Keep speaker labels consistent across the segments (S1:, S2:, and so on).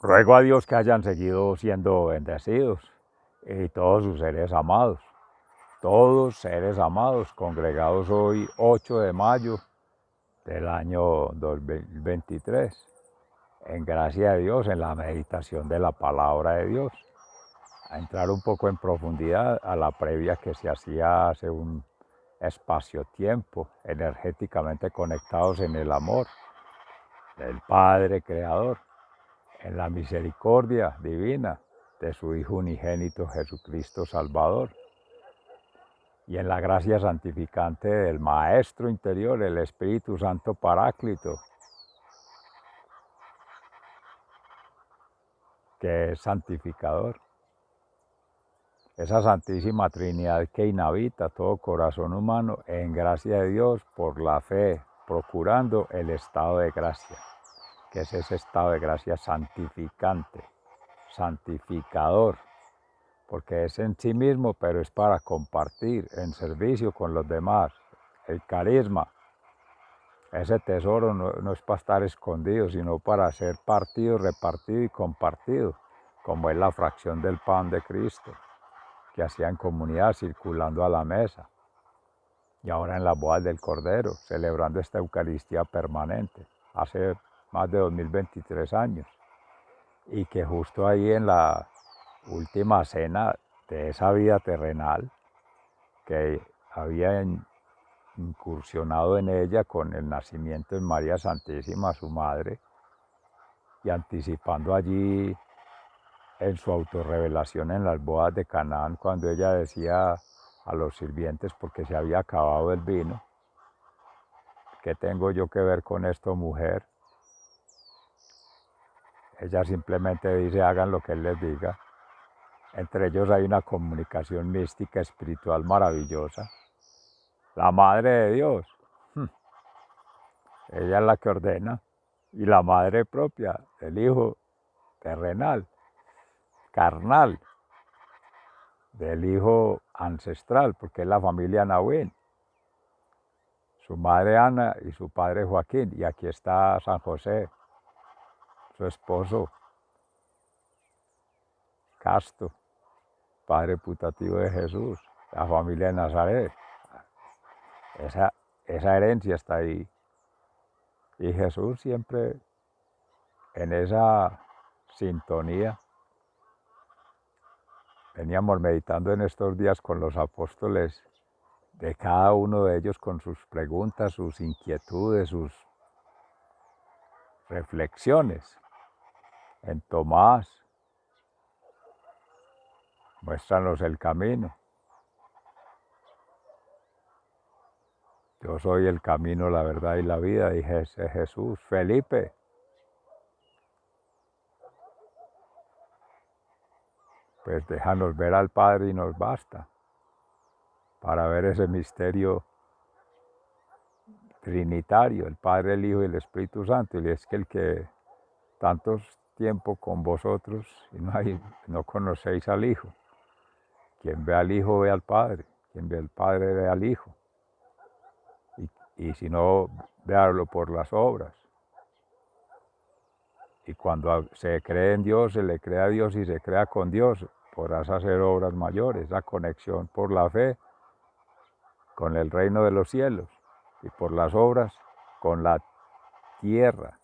S1: Ruego a Dios que hayan seguido siendo bendecidos y todos sus seres amados, todos seres amados, congregados hoy 8 de mayo del año 2023, en gracia de Dios, en la meditación de la palabra de Dios, a entrar un poco en profundidad a la previa que se hacía hace un espacio-tiempo, energéticamente conectados en el amor del Padre Creador, en la misericordia divina de su Hijo unigénito Jesucristo Salvador y en la gracia santificante del Maestro interior, el Espíritu Santo Paráclito, que es santificador. Esa Santísima Trinidad que inhabita todo corazón humano en gracia de Dios por la fe, procurando el estado de gracia, que es ese estado de gracia santificante, santificador, porque es en sí mismo, pero es para compartir en servicio con los demás. El carisma, ese tesoro no es para estar escondido, sino para ser partido, repartido y compartido, como es la fracción del pan de Cristo, que hacía en comunidad circulando a la mesa. Y ahora en las bodas del Cordero, celebrando esta Eucaristía permanente, hace más de 2023 años. Y que justo ahí en la última cena de esa vida terrenal, que había incursionado en ella con el nacimiento de María Santísima, su madre, y anticipando allí en su autorrevelación en las bodas de Canaán, cuando ella decía a los sirvientes, porque se había acabado el vino: ¿qué tengo yo que ver con esto, mujer? Ella simplemente dice: hagan lo que Él les diga. Entre ellos hay una comunicación mística, espiritual maravillosa. La Madre de Dios, ella es la que ordena, y la Madre propia, el Hijo terrenal, carnal, del Hijo ancestral, porque es la familia Nahuín, su madre Ana y su padre Joaquín, y aquí está San José, su esposo, casto, padre putativo de Jesús, la familia de Nazaret. Esa herencia está ahí. Y Jesús siempre en esa sintonía. Veníamos meditando en estos días con los apóstoles, de cada uno de ellos con sus preguntas, sus inquietudes, sus reflexiones. En Tomás, muéstranos el camino. Yo soy el camino, la verdad y la vida, dije Jesús. Felipe, pues déjanos ver al Padre y nos basta para ver ese misterio trinitario, el Padre, el Hijo y el Espíritu Santo. Y es que el que tantos tiempo con vosotros y no conocéis al Hijo. Quien ve al Hijo ve al Padre, quien ve al Padre ve al Hijo. Y si no, véalo por las obras. Y cuando se cree en Dios, se le cree a Dios y se crea con Dios, podrás hacer obras mayores, la conexión por la fe con el reino de los cielos y por las obras con la tierra,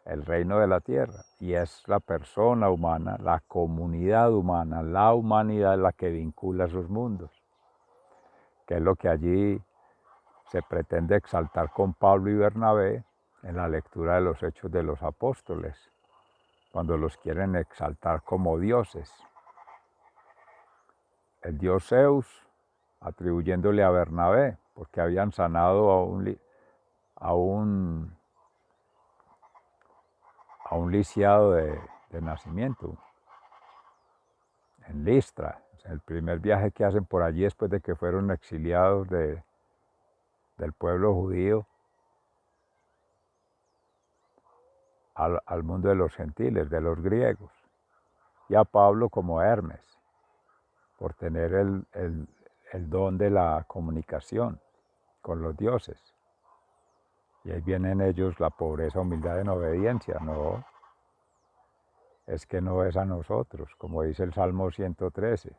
S1: el reino de la tierra. Y es la persona humana, la comunidad humana, la humanidad la que vincula esos mundos, que es lo que allí se pretende exaltar con Pablo y Bernabé en la lectura de los Hechos de los Apóstoles, cuando los quieren exaltar como dioses. El dios Zeus, atribuyéndole a Bernabé, porque habían sanado a un lisiado de nacimiento, en Listra. El primer viaje que hacen por allí después de que fueron exiliados del pueblo judío al mundo de los gentiles, de los griegos. Y a Pablo como Hermes, por tener el don de la comunicación con los dioses. Y ahí vienen ellos la pobreza, humildad en obediencia, ¿no? es que no es a nosotros, como dice el Salmo 113,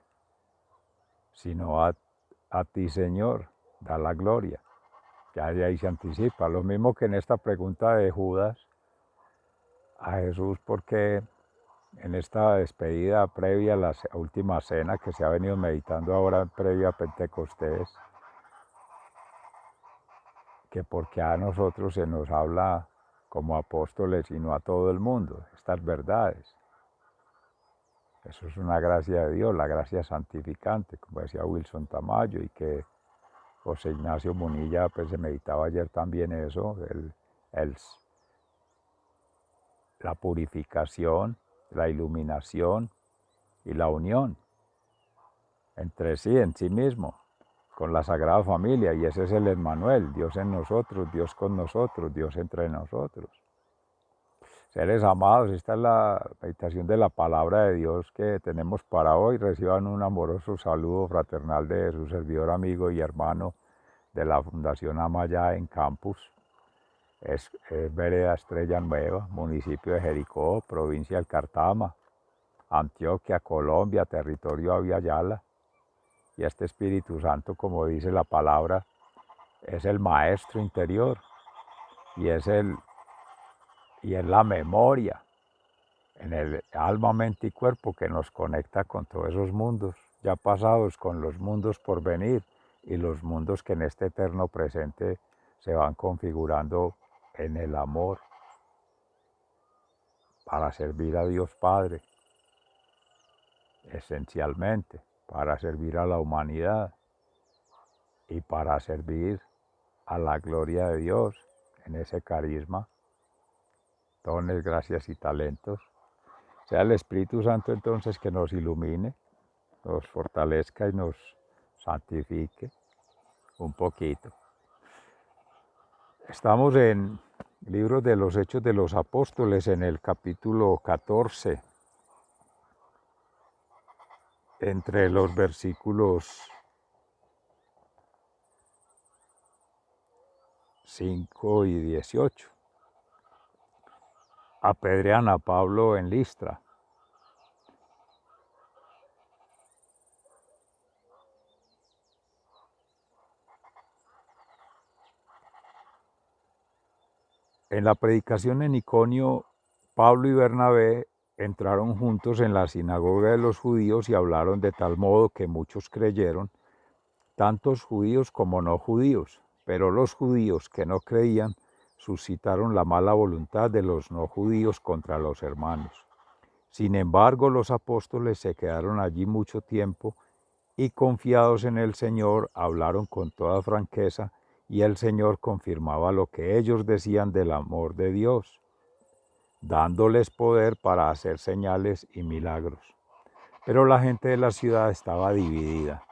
S1: sino a ti, Señor, da la gloria. Ya de ahí se anticipa. Lo mismo que en esta pregunta de Judas a Jesús, porque en esta despedida previa a la última cena que se ha venido meditando ahora previa a Pentecostés, que porque a nosotros se nos habla como apóstoles y no a todo el mundo, estas verdades. Eso es una gracia de Dios, la gracia santificante, como decía Wilson Tamayo, y que José Ignacio Munilla pues se meditaba ayer también eso, el, la purificación, la iluminación y la unión entre sí, en sí mismo, con la Sagrada Familia, y ese es el Emmanuel, Dios en nosotros, Dios con nosotros, Dios entre nosotros. Seres amados, esta es la meditación de la palabra de Dios que tenemos para hoy. Reciban un amoroso saludo fraternal de su servidor, amigo y hermano de la Fundación Amaya en Campus. Es Vereda Estrella Nueva, municipio de Jericó, provincia del Cartama, Antioquia, Colombia, territorio Aviala. Y este Espíritu Santo, como dice la palabra, es el maestro interior y es la memoria en el alma, mente y cuerpo que nos conecta con todos esos mundos ya pasados, con los mundos por venir y los mundos que en este eterno presente se van configurando en el amor para servir a Dios Padre, esencialmente, para servir a la humanidad y para servir a la gloria de Dios en ese carisma, dones, gracias y talentos. Sea el Espíritu Santo entonces que nos ilumine, nos fortalezca y nos santifique un poquito. Estamos en Libros de los Hechos de los Apóstoles, en el capítulo 14, entre los versículos 5 y 18. Apedrean a Pablo en Listra. En la predicación en Iconio, Pablo y Bernabé entraron juntos en la sinagoga de los judíos y hablaron de tal modo que muchos creyeron, tantos judíos como no judíos, pero los judíos que no creían suscitaron la mala voluntad de los no judíos contra los hermanos. Sin embargo, los apóstoles se quedaron allí mucho tiempo y confiados en el Señor hablaron con toda franqueza y el Señor confirmaba lo que ellos decían del amor de Dios, dándoles poder para hacer señales y milagros. Pero la gente de la ciudad estaba dividida,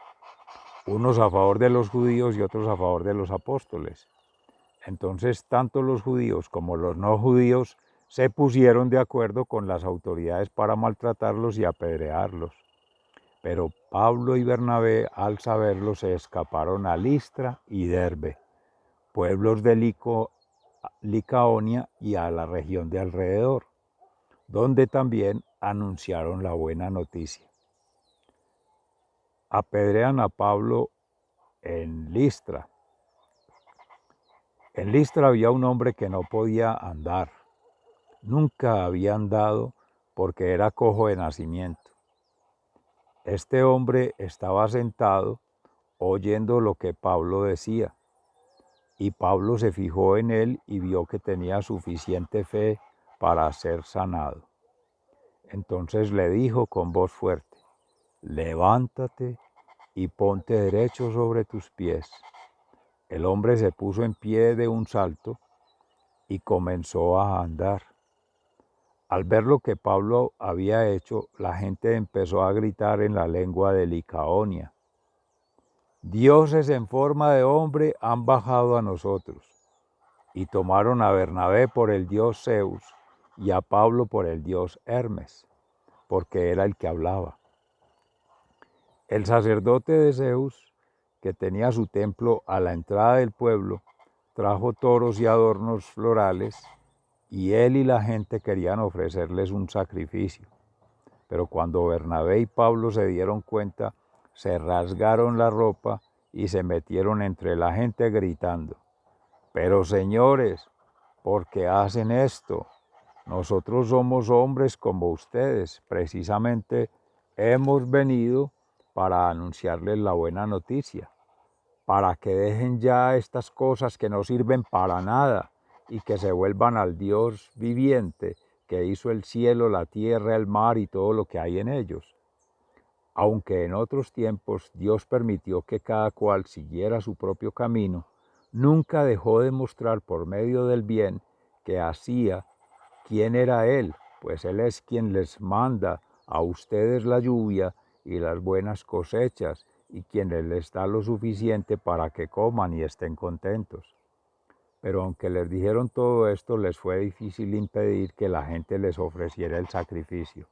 S1: unos a favor de los judíos y otros a favor de los apóstoles. Entonces, tanto los judíos como los no judíos se pusieron de acuerdo con las autoridades para maltratarlos y apedrearlos. Pero Pablo y Bernabé, al saberlo, se escaparon a Listra y Derbe, pueblos de Licaonia y a la región de alrededor, donde también anunciaron la buena noticia. Apedrean a Pablo en Listra. En Listra había un hombre que no podía andar. Nunca había andado porque era cojo de nacimiento. Este hombre estaba sentado oyendo lo que Pablo decía. Y Pablo se fijó en él y vio que tenía suficiente fe para ser sanado. Entonces le dijo con voz fuerte: levántate y ponte derecho sobre tus pies. El hombre se puso en pie de un salto y comenzó a andar. Al ver lo que Pablo había hecho, la gente empezó a gritar en la lengua de Licaonia: dioses en forma de hombre han bajado a nosotros. Y tomaron a Bernabé por el dios Zeus y a Pablo por el dios Hermes, porque era el que hablaba. El sacerdote de Zeus, que tenía su templo a la entrada del pueblo, trajo toros y adornos florales y él y la gente querían ofrecerles un sacrificio. Pero cuando Bernabé y Pablo se dieron cuenta, se rasgaron la ropa y se metieron entre la gente gritando: «Pero señores, ¿por qué hacen esto? Nosotros somos hombres como ustedes. Precisamente hemos venido para anunciarles la buena noticia, para que dejen ya estas cosas que no sirven para nada y que se vuelvan al Dios viviente que hizo el cielo, la tierra, el mar y todo lo que hay en ellos». Aunque en otros tiempos Dios permitió que cada cual siguiera su propio camino, nunca dejó de mostrar por medio del bien que hacía quién era Él, pues Él es quien les manda a ustedes la lluvia y las buenas cosechas, y quien les da lo suficiente para que coman y estén contentos. Pero aunque les dijeron todo esto, les fue difícil impedir que la gente les ofreciera el sacrificio.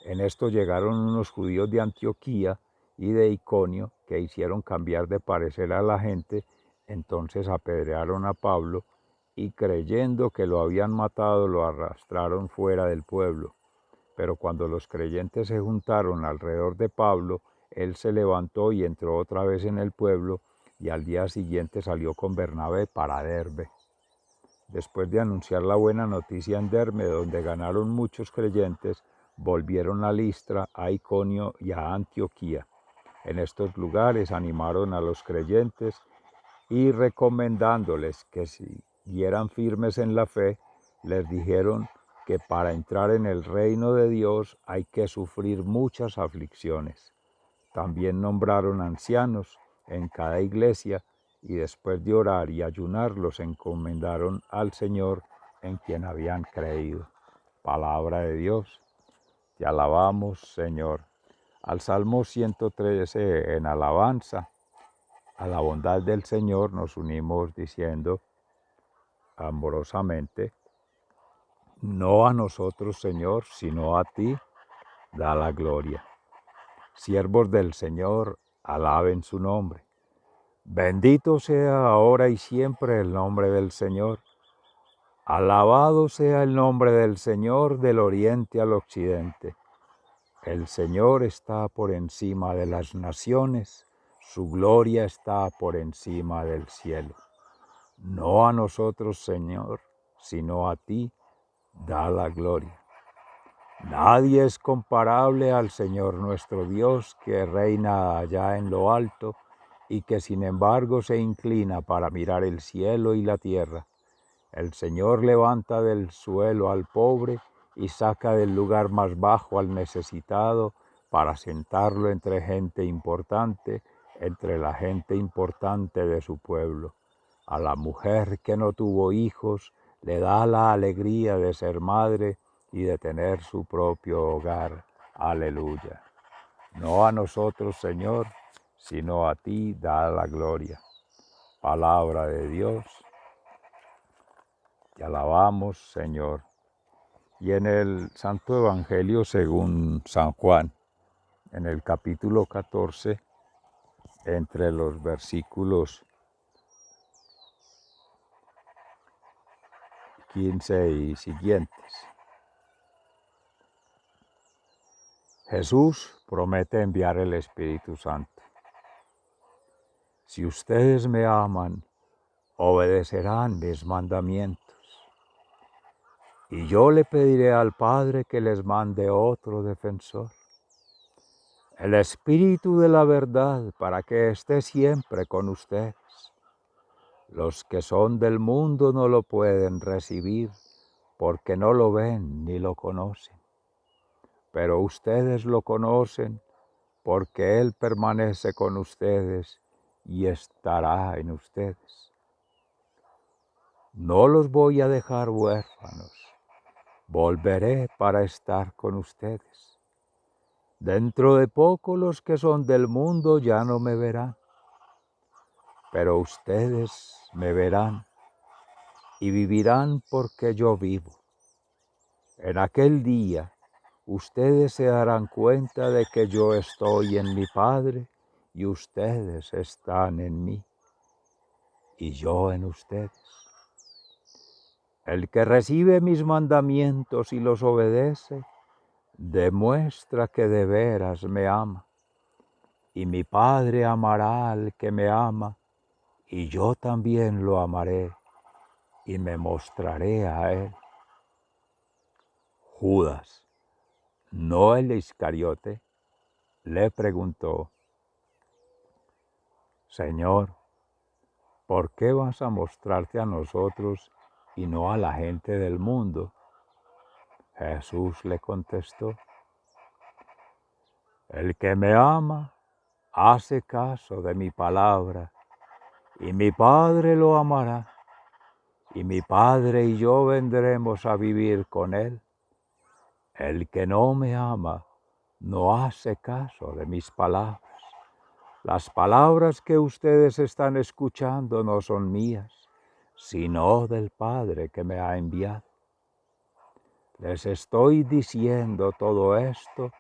S1: En esto llegaron unos judíos de Antioquía y de Iconio que hicieron cambiar de parecer a la gente. Entonces apedrearon a Pablo y, creyendo que lo habían matado, lo arrastraron fuera del pueblo. Pero cuando los creyentes se juntaron alrededor de Pablo, él se levantó y entró otra vez en el pueblo, y al día siguiente salió con Bernabé para Derbe. Después de anunciar la buena noticia en Derbe, donde ganaron muchos creyentes, volvieron a Listra, a Iconio y a Antioquía. En estos lugares animaron a los creyentes y, recomendándoles que siguieran firmes en la fe, les dijeron que para entrar en el reino de Dios hay que sufrir muchas aflicciones. También nombraron ancianos en cada iglesia, y después de orar y ayunar los encomendaron al Señor en quien habían creído. Palabra de Dios. Te alabamos, Señor. Al Salmo 113, en alabanza a la bondad del Señor, nos unimos diciendo amorosamente: no a nosotros, Señor, sino a ti da la gloria. Siervos del Señor, alaben su nombre. Bendito sea ahora y siempre el nombre del Señor. Alabado sea el nombre del Señor del oriente al occidente. El Señor está por encima de las naciones, su gloria está por encima del cielo. No a nosotros, Señor, sino a ti da la gloria. Nadie es comparable al Señor nuestro Dios, que reina allá en lo alto y que sin embargo se inclina para mirar el cielo y la tierra. El Señor levanta del suelo al pobre y saca del lugar más bajo al necesitado, para sentarlo entre gente importante, entre la gente importante de su pueblo. A la mujer que no tuvo hijos le da la alegría de ser madre y de tener su propio hogar. Aleluya. No a nosotros, Señor, sino a ti da la gloria. Palabra de Dios. Te alabamos, Señor. Y en el Santo Evangelio según San Juan, en el capítulo 14, entre los versículos 15 y siguientes, Jesús promete enviar el Espíritu Santo. Si ustedes me aman, obedecerán mis mandamientos. Y yo le pediré al Padre que les mande otro defensor, el Espíritu de la verdad, para que esté siempre con ustedes. Los que son del mundo no lo pueden recibir, porque no lo ven ni lo conocen. Pero ustedes lo conocen, porque Él permanece con ustedes y estará en ustedes. No los voy a dejar huérfanos, volveré para estar con ustedes. Dentro de poco los que son del mundo ya no me verán, pero ustedes me verán y vivirán porque yo vivo. En aquel día ustedes se darán cuenta de que yo estoy en mi Padre y ustedes están en mí y yo en ustedes. El que recibe mis mandamientos y los obedece, demuestra que de veras me ama. Y mi Padre amará al que me ama, y yo también lo amaré, y me mostraré a él. Judas, no el Iscariote, le preguntó: Señor, ¿por qué vas a mostrarte a nosotros y no a la gente del mundo? Jesús le contestó: el que me ama hace caso de mi palabra, y mi Padre lo amará, y mi Padre y yo vendremos a vivir con él. El que no me ama no hace caso de mis palabras. Las palabras que ustedes están escuchando no son mías, sino del Padre que me ha enviado. Les estoy diciendo todo esto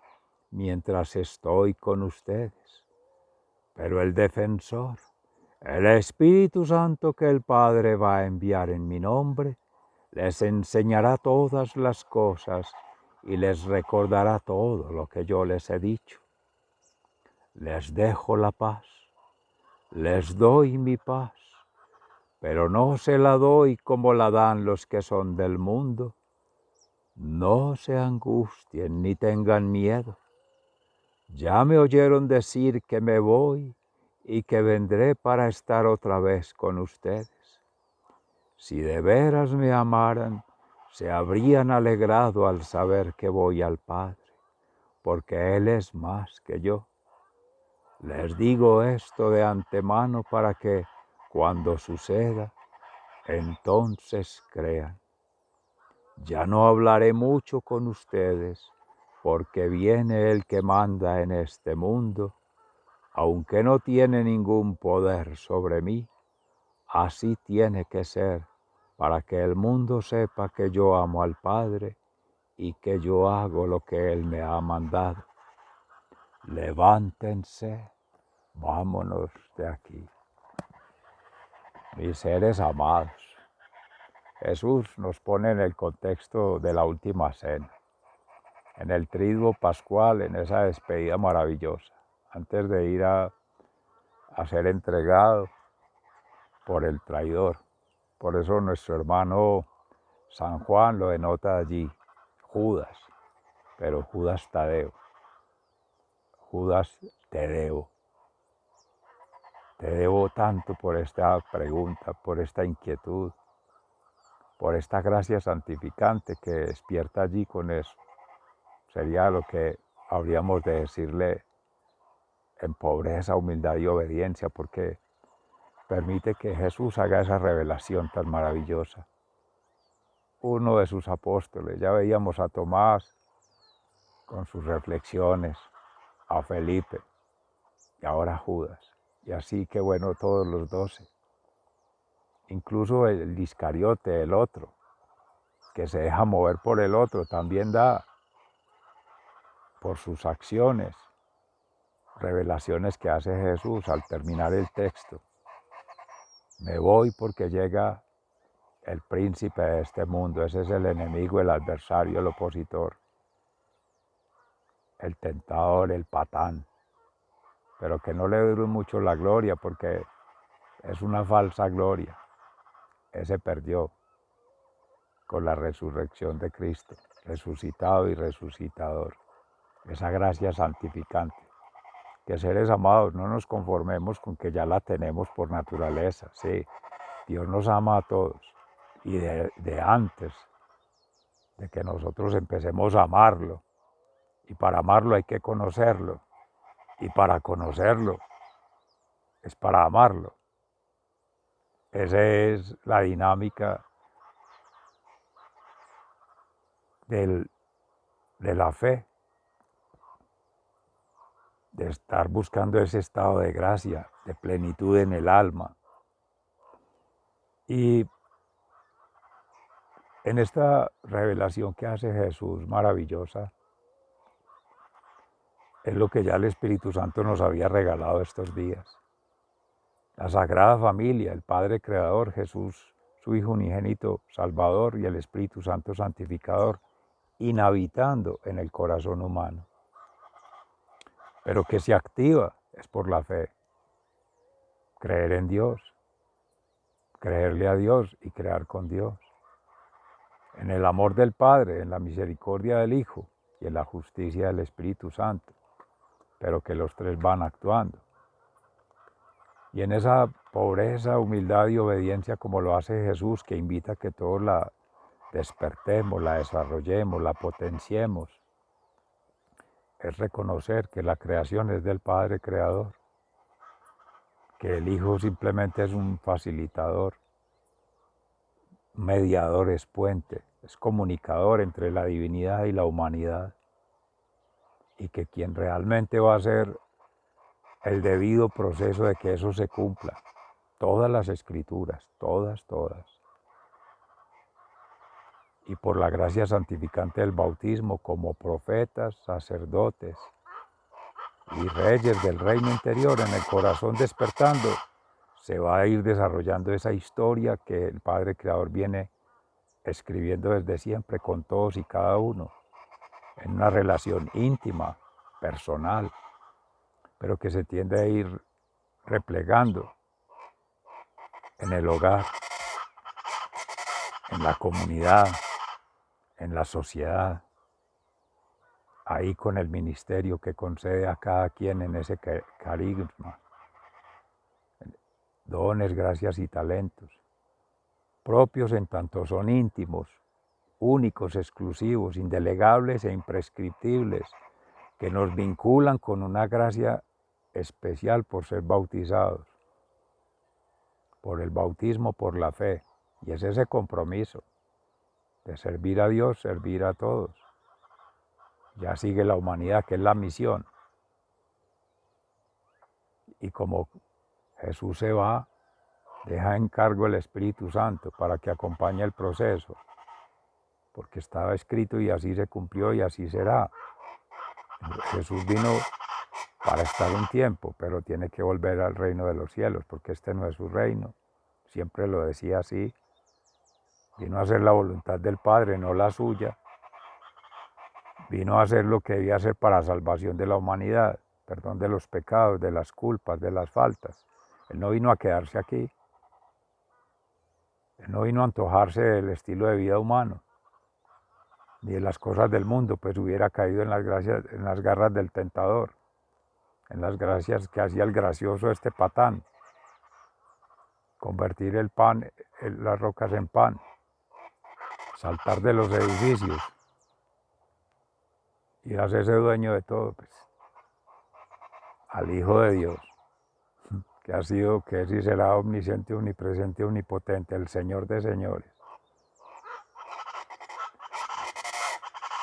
S1: mientras estoy con ustedes. Pero el defensor, el Espíritu Santo que el Padre va a enviar en mi nombre, les enseñará todas las cosas y les recordará todo lo que yo les he dicho. Les dejo la paz, les doy mi paz, pero no se la doy como la dan los que son del mundo. No se angustien ni tengan miedo. Ya me oyeron decir que me voy y que vendré para estar otra vez con ustedes. Si de veras me amaran, se habrían alegrado al saber que voy al Padre, porque Él es más que yo. Les digo esto de antemano para que, cuando suceda, entonces crean. Ya no hablaré mucho con ustedes, porque viene el que manda en este mundo, aunque no tiene ningún poder sobre mí. Así tiene que ser, para que el mundo sepa que yo amo al Padre y que yo hago lo que Él me ha mandado. Levántense, vámonos de aquí. Mis seres amados, Jesús nos pone en el contexto de la última cena, en el triduo pascual, en esa despedida maravillosa, antes de ir a ser entregado por el traidor. Por eso nuestro hermano San Juan lo denota allí, Judas, pero Judas Tadeo. Judas, te debo. Te debo tanto por esta pregunta, por esta inquietud, por esta gracia santificante que despierta allí con eso. Sería lo que habríamos de decirle en pobreza, humildad y obediencia, porque permite que Jesús haga esa revelación tan maravillosa. Uno de sus apóstoles, ya veíamos a Tomás con sus reflexiones, a Felipe y ahora a Judas. Y así que bueno, todos los 12. Incluso el Iscariote, el otro, que se deja mover por el otro, también da por sus acciones revelaciones que hace Jesús al terminar el texto. Me voy porque llega el príncipe de este mundo. Ese es el enemigo, el adversario, el opositor, el tentador, el patán. Pero que no le dure mucho la gloria, porque es una falsa gloria. Ese perdió con la resurrección de Cristo, resucitado y resucitador. Esa gracia santificante. Que, seres amados, no nos conformemos con que ya la tenemos por naturaleza. Sí, Dios nos ama a todos. Y de antes de que nosotros empecemos a amarlo. Y para amarlo hay que conocerlo. Y para conocerlo es para amarlo. Esa es la dinámica de la fe, de estar buscando ese estado de gracia, de plenitud en el alma. Y en esta revelación que hace Jesús maravillosa, es lo que ya el Espíritu Santo nos había regalado estos días. La Sagrada Familia, el Padre Creador, Jesús, su Hijo unigénito Salvador y el Espíritu Santo Santificador, inhabitando en el corazón humano. Pero que se activa es por la fe. Creer en Dios, creerle a Dios y crear con Dios. En el amor del Padre, en la misericordia del Hijo y en la justicia del Espíritu Santo. Pero que los tres van actuando. Y en esa pobreza, humildad y obediencia como lo hace Jesús, que invita a que todos la despertemos, la desarrollemos, la potenciemos, es reconocer que la creación es del Padre Creador, que el Hijo simplemente es un facilitador, mediador, es puente, es comunicador entre la divinidad y la humanidad, y que quien realmente va a hacer el debido proceso de que eso se cumpla, todas las escrituras, todas, y por la gracia santificante del bautismo, como profetas, sacerdotes y reyes del reino interior en el corazón despertando, se va a ir desarrollando esa historia que el Padre Creador viene escribiendo desde siempre con todos y cada uno, en una relación íntima, personal, pero que se tiende a ir replegando en el hogar, en la comunidad, en la sociedad, ahí con el ministerio que concede a cada quien en ese carisma, dones, gracias y talentos, propios en tanto son íntimos, únicos, exclusivos, indelegables e imprescriptibles, que nos vinculan con una gracia especial por ser bautizados, por el bautismo, por la fe, y es ese compromiso de servir a Dios, servir a todos. Ya sigue la humanidad, que es la misión. Y como Jesús se va, deja en cargo el Espíritu Santo para que acompañe el proceso, porque estaba escrito y así se cumplió y así será. Jesús vino para estar un tiempo, pero tiene que volver al reino de los cielos, porque este no es su reino. Siempre lo decía así. Vino a hacer la voluntad del Padre, no la suya. Vino a hacer lo que debía hacer para la salvación de la humanidad, perdón de los pecados, de las culpas, de las faltas. Él no vino a quedarse aquí. Él no vino a antojarse del estilo de vida humano, ni de las cosas del mundo, pues hubiera caído en las garras del tentador, en las gracias que hacía el gracioso este patán, convertir el pan, las rocas en pan, saltar de los edificios y hacerse dueño de todo, pues, al Hijo de Dios, que ha sido, que es y será omnisciente, omnipresente, omnipotente, el Señor de señores.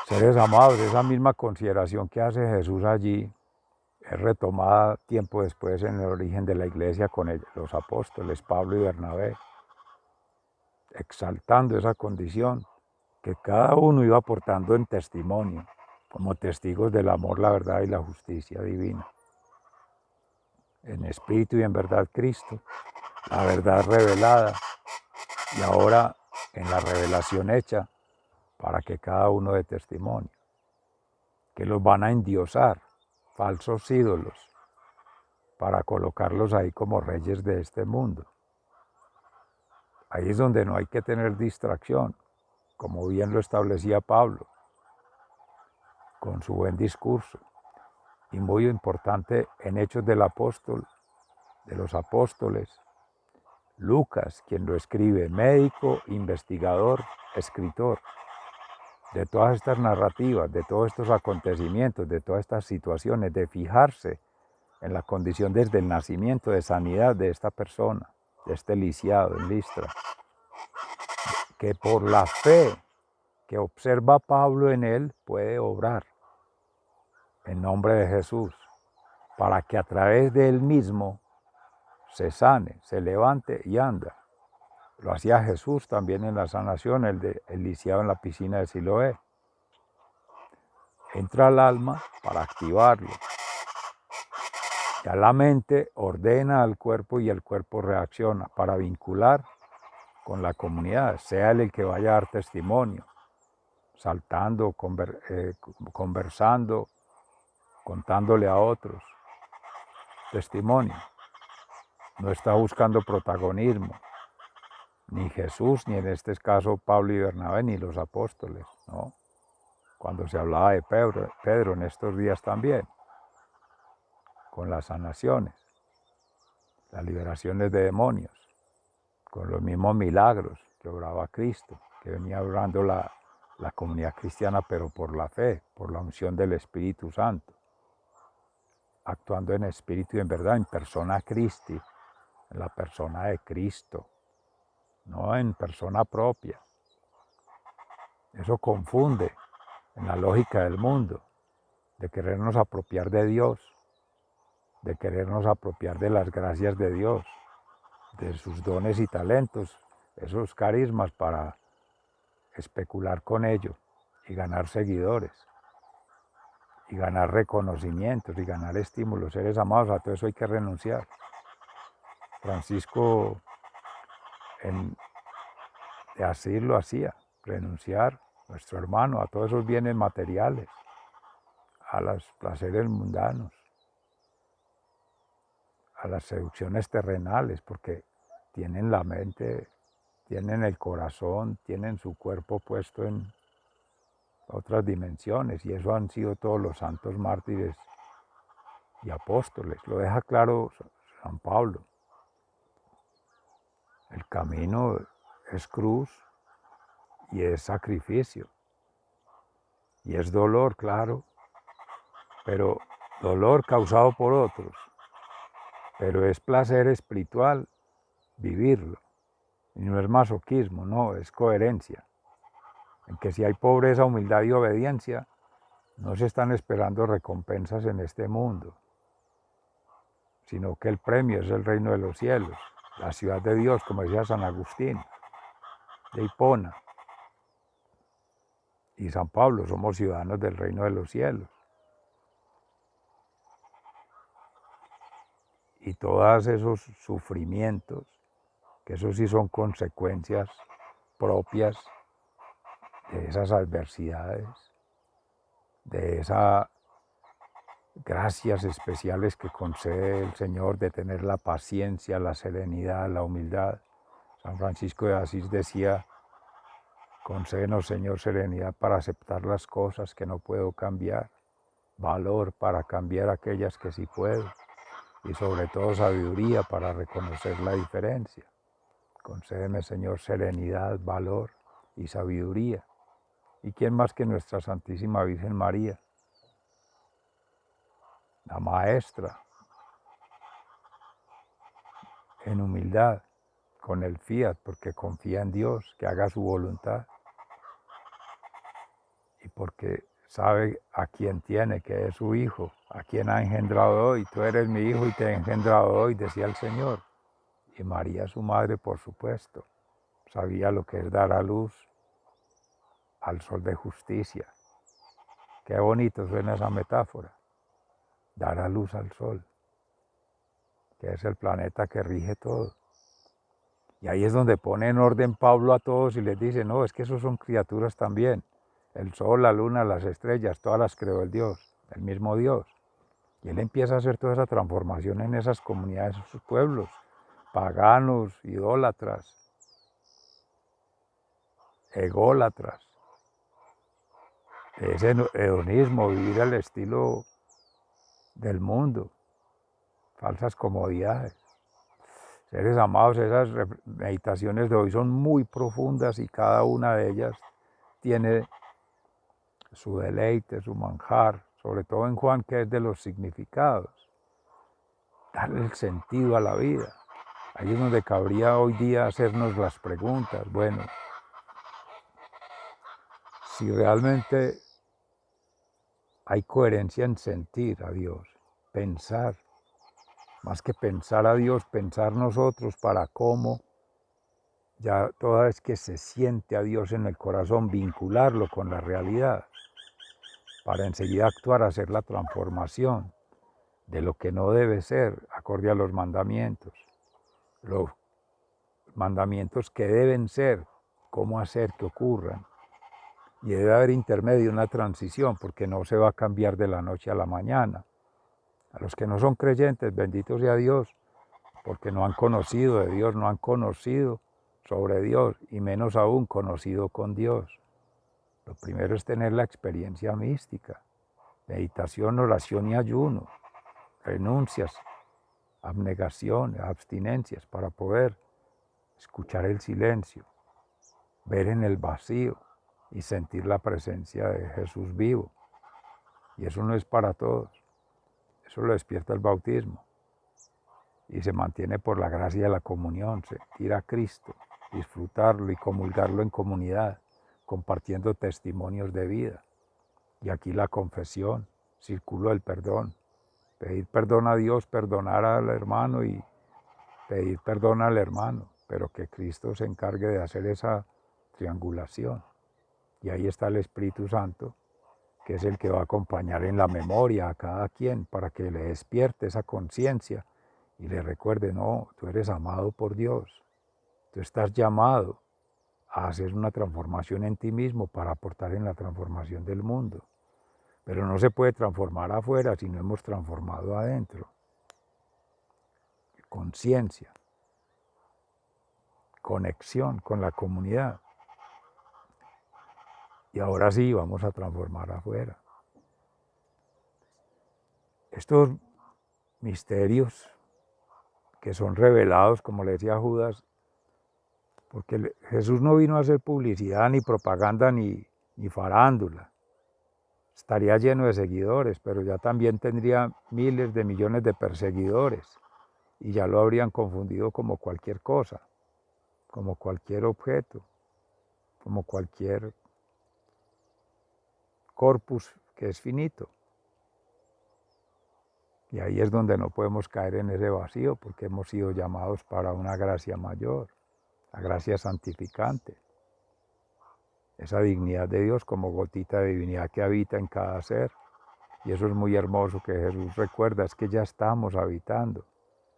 S1: Seres amados, esa misma consideración que hace Jesús allí es retomada tiempo después en el origen de la iglesia con los apóstoles Pablo y Bernabé, exaltando esa condición que cada uno iba aportando en testimonio, como testigos del amor, la verdad y la justicia divina. En espíritu y en verdad Cristo, la verdad revelada, y ahora en la revelación hecha para que cada uno dé testimonio, que los van a endiosar, falsos ídolos, para colocarlos ahí como reyes de este mundo. Ahí es donde no hay que tener distracción, como bien lo establecía Pablo, con su buen discurso. Y muy importante en Hechos del Apóstol, de los apóstoles, Lucas, quien lo escribe, médico, investigador, escritor, de todas estas narrativas, de todos estos acontecimientos, de todas estas situaciones, de fijarse en la condición desde el nacimiento de sanidad de esta persona, de este lisiado en Listra, que por la fe que observa Pablo en él puede obrar en nombre de Jesús, para que a través de él mismo se sane, se levante y anda. Lo hacía Jesús también en la sanación, el lisiado en la piscina de Siloé. Entra al alma para activarlo. Ya la mente ordena al cuerpo y el cuerpo reacciona para vincular con la comunidad, sea él el que vaya a dar testimonio, saltando, conversando, contándole a otros testimonio. No está buscando protagonismo, ni Jesús, ni en este caso Pablo y Bernabé, ni los apóstoles, ¿no? Cuando se hablaba de Pedro en estos días también, con las sanaciones, las liberaciones de demonios, con los mismos milagros que obraba Cristo, que venía obrando la comunidad cristiana, pero por la fe, por la unción del Espíritu Santo, actuando en espíritu y en verdad, en persona Christi, en la persona de Cristo, no en persona propia. Eso confunde en la lógica del mundo, de querernos apropiar de Dios, de querernos apropiar de las gracias de Dios, de sus dones y talentos, esos carismas para especular con ello y ganar seguidores, y ganar reconocimientos, y ganar estímulos. Seres amados, a todo eso hay que renunciar. Francisco de Asís lo hacía, renunciar, nuestro hermano, a todos esos bienes materiales, a los placeres mundanos, a las seducciones terrenales, porque tienen la mente, tienen el corazón, tienen su cuerpo puesto en otras dimensiones, y eso han sido todos los santos mártires y apóstoles. Lo deja claro San Pablo. El camino es cruz y es sacrificio y es dolor, claro, pero dolor causado por otros, pero es placer espiritual vivirlo. Y no es masoquismo, no, es coherencia. En que si hay pobreza, humildad y obediencia, no se están esperando recompensas en este mundo, sino que el premio es el reino de los cielos, la ciudad de Dios, como decía San Agustín de Hipona y San Pablo, somos ciudadanos del reino de los cielos. Y todos esos sufrimientos, que eso sí son consecuencias propias de esas adversidades, de esas gracias especiales que concede el Señor, de tener la paciencia, la serenidad, la humildad. San Francisco de Asís decía: concédenos, Señor, serenidad para aceptar las cosas que no puedo cambiar, valor para cambiar aquellas que sí puedo, y sobre todo sabiduría para reconocer la diferencia. Concédeme, Señor, serenidad, valor y sabiduría. ¿Y quién más que nuestra Santísima Virgen María, la maestra, en humildad, con el fiat, porque confía en Dios, que haga su voluntad, y porque sabe a quién tiene, que es su Hijo, a quien ha engendrado hoy? Tú eres mi Hijo y te he engendrado hoy, decía el Señor. Y María, su madre, por supuesto, sabía lo que es dar a luz al sol de justicia. Qué bonito suena esa metáfora, dar a luz al sol, que es el planeta que rige todo. Y ahí es donde pone en orden Pablo a todos y les dice: no, es que esos son criaturas también. El sol, la luna, las estrellas, todas las creó el Dios, el mismo Dios. Y él empieza a hacer toda esa transformación en esas comunidades, esos pueblos, paganos, idólatras, ególatras. Ese hedonismo, vivir al estilo del mundo, falsas comodidades. Seres amados, esas meditaciones de hoy son muy profundas y cada una de ellas tiene su deleite, su manjar, sobre todo en Juan, que es de los significados, darle el sentido a la vida. Ahí es donde cabría hoy día hacernos las preguntas. Bueno, si realmente hay coherencia en sentir a Dios, pensar, más que pensar a Dios, pensar nosotros para cómo, ya toda vez que se siente a Dios en el corazón, vincularlo con la realidad, para enseguida actuar, hacer la transformación de lo que no debe ser, acorde a los mandamientos, lo mandamientos que deben ser, cómo hacer que ocurran. Y debe haber intermedio, una transición, porque no se va a cambiar de la noche a la mañana. A los que no son creyentes, bendito sea Dios, porque no han conocido de Dios, no han conocido sobre Dios, y menos aún conocido con Dios. Lo primero es tener la experiencia mística, meditación, oración y ayuno, renuncias, abnegaciones, abstinencias, para poder escuchar el silencio, ver en el vacío y sentir la presencia de Jesús vivo. Y eso no es para todos, eso lo despierta el bautismo y se mantiene por la gracia de la comunión, sentir a Cristo, disfrutarlo y comulgarlo en comunidad, compartiendo testimonios de vida. Y aquí la confesión, círculo del perdón, pedir perdón a Dios, perdonar al hermano y pedir perdón al hermano, pero que Cristo se encargue de hacer esa triangulación. Y ahí está el Espíritu Santo, que es el que va a acompañar en la memoria a cada quien para que le despierte esa conciencia y le recuerde, no, tú eres amado por Dios, tú estás llamado a hacer una transformación en ti mismo para aportar en la transformación del mundo. Pero no se puede transformar afuera si no hemos transformado adentro. Conciencia, conexión con la comunidad. Y ahora sí vamos a transformar afuera. Estos misterios que son revelados, como le decía Judas, porque Jesús no vino a hacer publicidad, ni propaganda, ni farándula. Estaría lleno de seguidores, pero ya también tendría miles de millones de perseguidores y ya lo habrían confundido como cualquier cosa, como cualquier objeto, como cualquier corpus que es finito. Y ahí es donde no podemos caer en ese vacío, porque hemos sido llamados para una gracia mayor, la gracia santificante. Esa dignidad de Dios como gotita de divinidad que habita en cada ser. Y eso es muy hermoso que Jesús recuerda, es que ya estamos habitando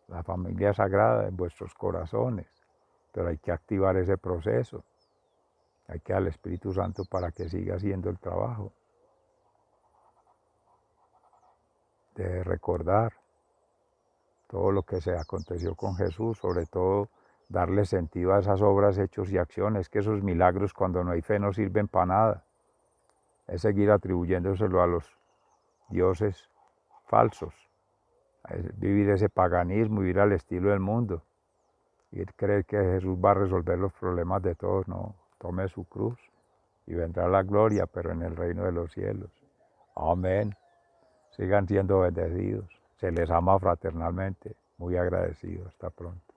S1: la familia sagrada en vuestros corazones, pero hay que activar ese proceso, hay que dar al Espíritu Santo para que siga haciendo el trabajo de recordar todo lo que se aconteció con Jesús, sobre todo darle sentido a esas obras, hechos y acciones, que esos milagros cuando no hay fe no sirven para nada, es seguir atribuyéndoselo a los dioses falsos, es vivir ese paganismo, vivir al estilo del mundo, y creer que Jesús va a resolver los problemas de todos. No, tome su cruz y vendrá la gloria, pero en el reino de los cielos. Amén. Sigan siendo bendecidos. Se les ama fraternalmente. Muy agradecido. Hasta pronto.